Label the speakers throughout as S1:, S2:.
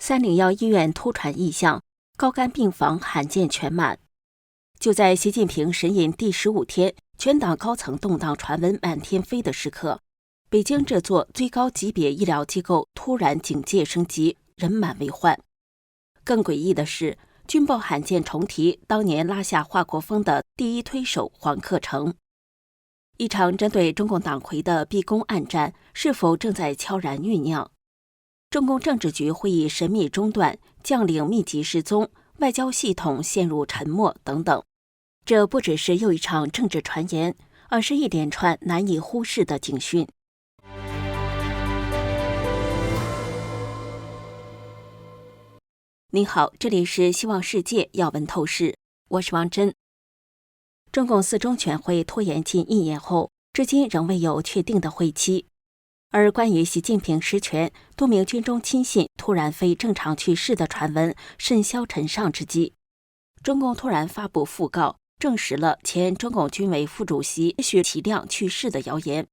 S1: 301医院突传异象，高干病房罕见全满。就在习近平神隐第15天，全党高层动荡传闻满天飞的时刻，北京这座最高级别医疗机构突然警戒升级，人满为患。更诡异的是，军报罕见重提当年拉下华国锋的第一推手黄克诚。一场针对中共党魁的逼宫暗战是否正在悄然酝酿？中共政治局会议神秘中断，将领密集失踪，外交系统陷入沉默等等。这不只是又一场政治传言，而是一连串难以忽视的警讯。您好，这里是希望世界要闻透视，我是王真。中共4中全会拖延近1年后，至今仍未有确定的会期。而关于习近平失权，多名军中亲信突然非正常去世的传闻甚嚣尘上之际，中共突然发布讣告，证实了前中共军委副主席许其亮去世的谣言。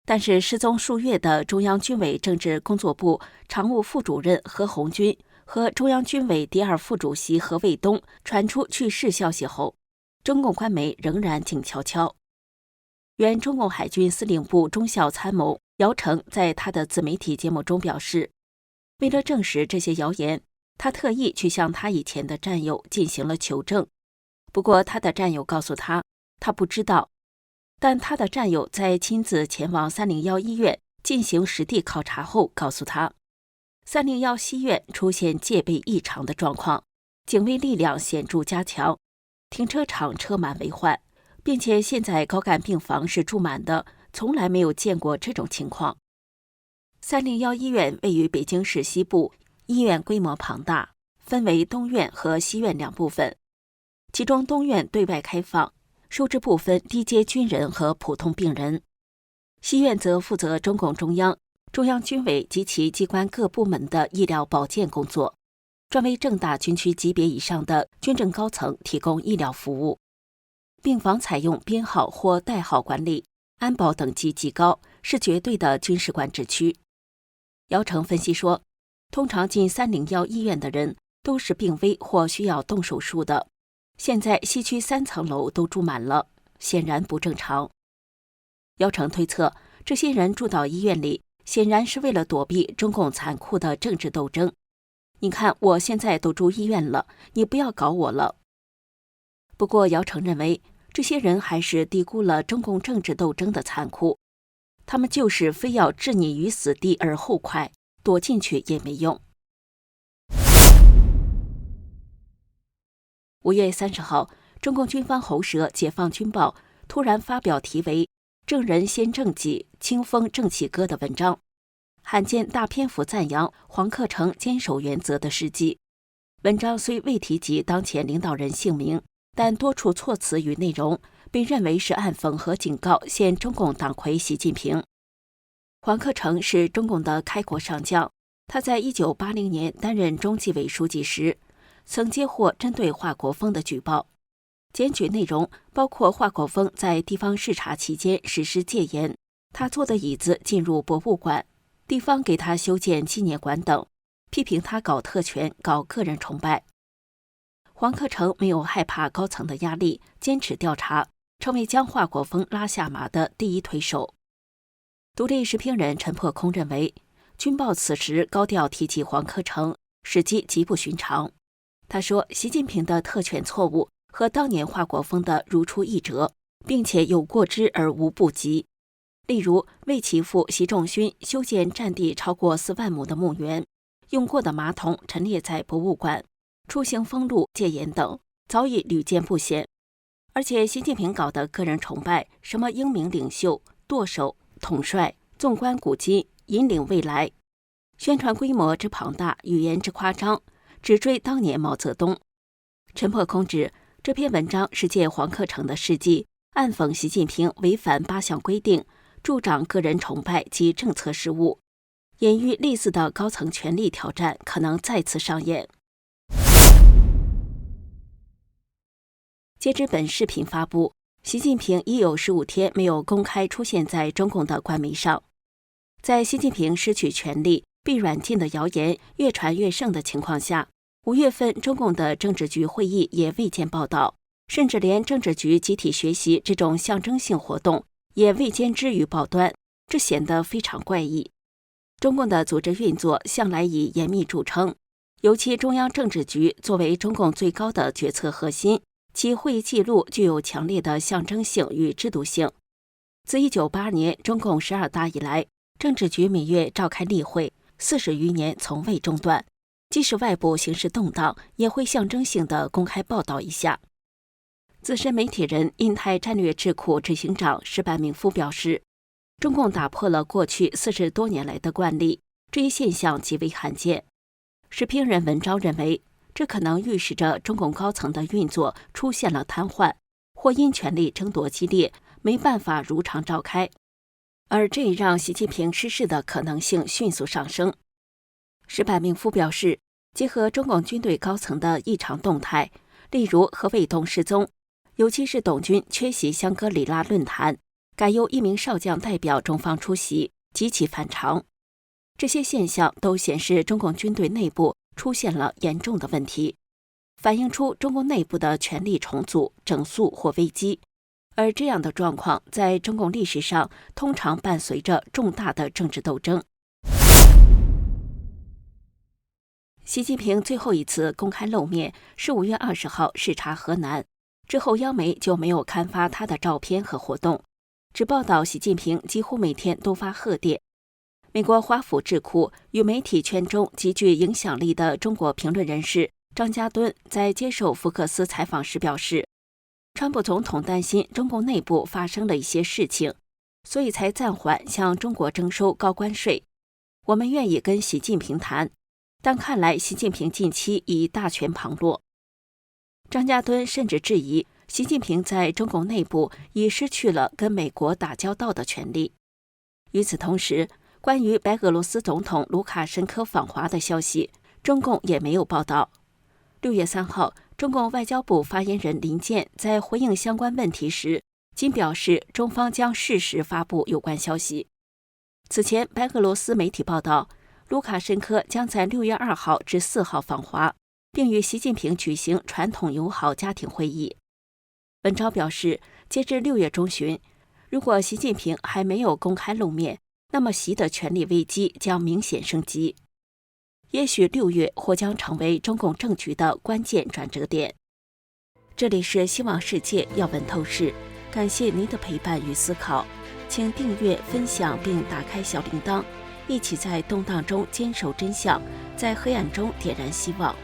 S1: 但是失踪数月的中央军委政治工作部常务副主任何鸿钧和中央军委第2副主席何卫东传出去世消息后，中共官媒仍然静悄悄。原中共海军司令部中校参谋姚成在他的自媒体节目中表示，为了证实这些谣言，他特意去向他以前的战友进行了求证。不过他的战友告诉他，他不知道。但他的战友在亲自前往301医院进行实地考察后告诉他，301西院出现戒备异常的状况，警卫力量显著加强，停车场车满为患，并且现在高干病房是住满的，从来没有见过这种情况。301医院位于北京市西部，医院规模庞大，分为东院和西院2部分，其中东院对外开放，收治部分低阶军人和普通病人，西院则负责中共中央、中央军委及其机关各部门的医疗保健工作，专为正大军区级别以上的军政高层提供医疗服务。病房采用编号或代号管理，安保等级极高，是绝对的军事管制区。姚成分析说，通常进301医院的人都是病危或需要动手术的，现在西区3层楼都住满了，显然不正常。姚成推测，这些人住到医院里，显然是为了躲避中共残酷的政治斗争。你看，我现在都住医院了，你不要搞我了。不过姚成认为，这些人还是低估了中共政治斗争的残酷，他们就是非要置你于死地而后快，躲进去也没用。5月30号，中共军方喉舌《解放军报》突然发表题为“正人先正己，清风正气歌”的文章，罕见大篇幅赞扬黄克诚坚守原则的事迹。文章虽未提及当前领导人姓名，但多处措辞与内容被认为是暗讽和警告现中共党魁习近平。黄克诚是中共的开国上将，他在1980年担任中纪委书记时，曾接获针对华国锋的举报，检举内容包括华国锋在地方视察期间实施戒严，他坐的椅子进入博物馆，地方给他修建纪念馆等，批评他搞特权、搞个人崇拜。黄克诚没有害怕高层的压力，坚持调查，成为将华国锋拉下马的第一推手。独立时评人陈破空认为，军报此时高调提及黄克诚，时机极不寻常。他说，习近平的特权错误和当年华国锋的如出一辙，并且有过之而无不及。例如，为其父习仲勋修建占地超过4万亩的墓园，用过的马桶陈列在博物馆，出行封路、戒严等，早已屡见不鲜。而且习近平搞的个人崇拜，什么英明领袖、舵手、统帅、纵观古今、引领未来，宣传规模之庞大，语言之夸张，只追当年毛泽东。陈破空指，这篇文章是借黄克诚的事迹，暗讽习近平违反8项规定，助长个人崇拜及政策失误，隐喻类似的高层权力挑战可能再次上演。截至本视频发布，习近平已有15天没有公开出现在中共的官媒上。在习近平失去权力、避软禁的谣言越传越盛的情况下，5月份中共的政治局会议也未见报道，甚至连政治局集体学习这种象征性活动也未见之于报端，这显得非常怪异。中共的组织运作向来以严密著称，尤其中央政治局作为中共最高的决策核心，其会议记录具有强烈的象征性与制度性。自1988年中共12大以来，政治局每月召开例会40余年从未中断，即使外部形势动荡，也会象征性地公开报道一下。资深媒体人、印太战略智库执行长石坂明夫表示，中共打破了过去40多年来的惯例，这一现象极为罕见。时评人文昭认为，这可能预示着中共高层的运作出现了瘫痪，或因权力争夺激烈，没办法如常召开，而这也让习近平失势的可能性迅速上升。石坂明夫表示，结合中共军队高层的异常动态，例如何卫东失踪，尤其是董军缺席香格里拉论坛，改由1名少将代表中方出席，极其反常。这些现象都显示中共军队内部出现了严重的问题，反映出中共内部的权力重组、整肃或危机。而这样的状况在中共历史上通常伴随着重大的政治斗争。习近平最后一次公开露面是5月20号视察河南，之后央媒就没有刊发他的照片和活动，只报道习近平几乎每天都发贺电。美国华府智库与媒体圈中极具影响力的中国评论人士张家敦在接受福克斯采访时表示，川普总统担心中共内部发生了一些事情，所以才暂缓向中国征收高关税。我们愿意跟习近平谈，但看来习近平近期已大权旁落。张家敦甚至质疑习近平在中共内部已失去了跟美国打交道的权利。与此同时，关于白俄罗斯总统卢卡申科访华的消息，中共也没有报道。6月3号，中共外交部发言人林健在回应相关问题时，仅表示中方将适时发布有关消息。此前，白俄罗斯媒体报道，卢卡申科将在6月2号至4号访华，并与习近平举行传统友好家庭会议。文昭表示，截至6月中旬，如果习近平还没有公开露面，那么习的权力危机将明显升级。也许6月或将成为中共政局的关键转折点。这里是希望世界要闻透视，感谢您的陪伴与思考，请订阅、分享并打开小铃铛，一起在动荡中坚守真相，在黑暗中点燃希望。